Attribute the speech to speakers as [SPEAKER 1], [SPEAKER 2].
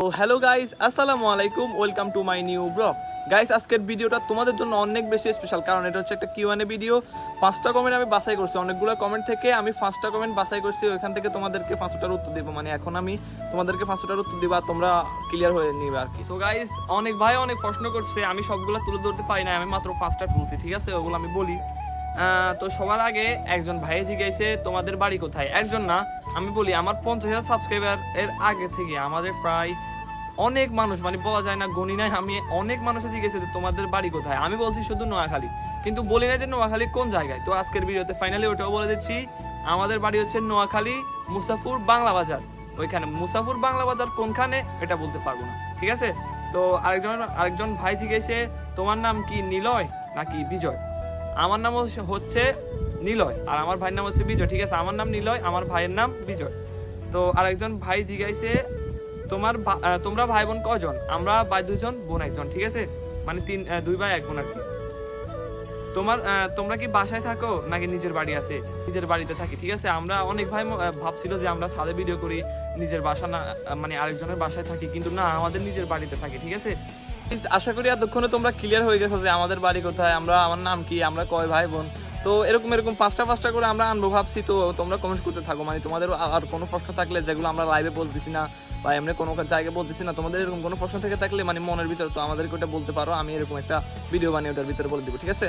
[SPEAKER 1] তো hello guys, আসসালামু আলাইকুম, welcome to my new blog. Guys, আজকের ভিডিওটা তোমাদের জন্য অনেক বেশি স্পেশাল, কারণ এটা হচ্ছে একটা কিউএনএ ভিডিও। 5টা কমেন্ট আমি বাছাই করছি, অনেকগুলো কমেন্ট থেকে আমি 5টা কমেন্ট বাছাই করছি, ওইখান থেকে তোমাদেরকে 5টার উত্তর দেবো। মানে এখন আমি তোমাদেরকে 5টার উত্তর দেবো আর তোমরা ক্লিয়ার হয়ে নিবে আর কি। সো গাইস, অনেক ভাই অনেক প্রশ্ন করছে, আমি সবগুলো তুলে ধরতে পারি না, আমি মাত্র 5টা তুলছি, ঠিক আছে? ওগুলো আমি বলি। তো সবার আগে একজন ভাই জিজ্ঞাসে তোমাদের বাড়ি কোথায়। একজন না, আমি বলি আমার 50,000 সাবস্ক্রাইবার এর আগে থেকে আমাদের প্রায় অনেক মানুষ, মানে বলা যায় না, গণি নাই, আমি অনেক মানুষ জিজ্ঞেস যে তোমাদের বাড়ি কোথায়। আমি বলছি শুধু নোয়াখালী, কিন্তু বলি না যে নোয়াখালী কোন জায়গায়। তো আজকের ভিডিওতে ফাইনালি ওটাও বলে দিচ্ছি, আমাদের বাড়ি হচ্ছে নোয়াখালী মুসাফুর বাংলা বাজার। ওইখানে মুসাফুর বাংলা বাজার কোনখানে এটা বলতে পারবো না, ঠিক আছে? তো আরেকজন ভাই জিজ্ঞেসে তোমার নাম কি নিলয় নাকি বিজয়। আমার নাম হচ্ছে নিলয় আর আমার ভাইয়ের নাম হচ্ছে বিজয়, ঠিক আছে? আমার নাম নিলয়, আমার ভাইয়ের নাম বিজয়। তো আরেকজন ভাই জিজ্ঞাসে তোমরা ভাই বোন কজন। আমরা ভাই 2জন, বোন 1জন, ঠিক আছে? মানে 2 ভাই 1 বোন আর কি। তোমরা কি বাসায় থাকো নাকি নিজের বাড়ি আছে? নিজের বাড়িতে থাকি, ঠিক আছে? আমরা অনেক ভাই ভাবছিল যে আমরা ছাদে ভিডিও করি, নিজের বাসা না, মানে আরেকজনের বাসায় থাকি, কিন্তু না, আমাদের নিজের বাড়িতে থাকি, ঠিক আছে? আশা করি এতক্ষণে তোমরা ক্লিয়ার হয়ে গেছো যে আমাদের বাড়ি কোথায়, আমার নাম কি, আমরা কয় ভাই বোন। তো এরকম 5টা করে আমরা আনবো ভাবছি। তো তোমরা কমেন্ট করতে থাকো, মানে তোমাদের আর কোনো প্রশ্ন থাকলে যেগুলো আমরা লাইভে বলতেছি না বা এমনি কোনো জায়গায় বলতেছি না, তোমাদের এরকম কোনো প্রশ্ন থেকে থাকলে মানে মনের ভিতরে, তো আমাদেরকে ওটা বলতে পারো, আমি এরকম একটা ভিডিও বানিয়ে ওটার ভিতরে বলে দিব, ঠিক আছে?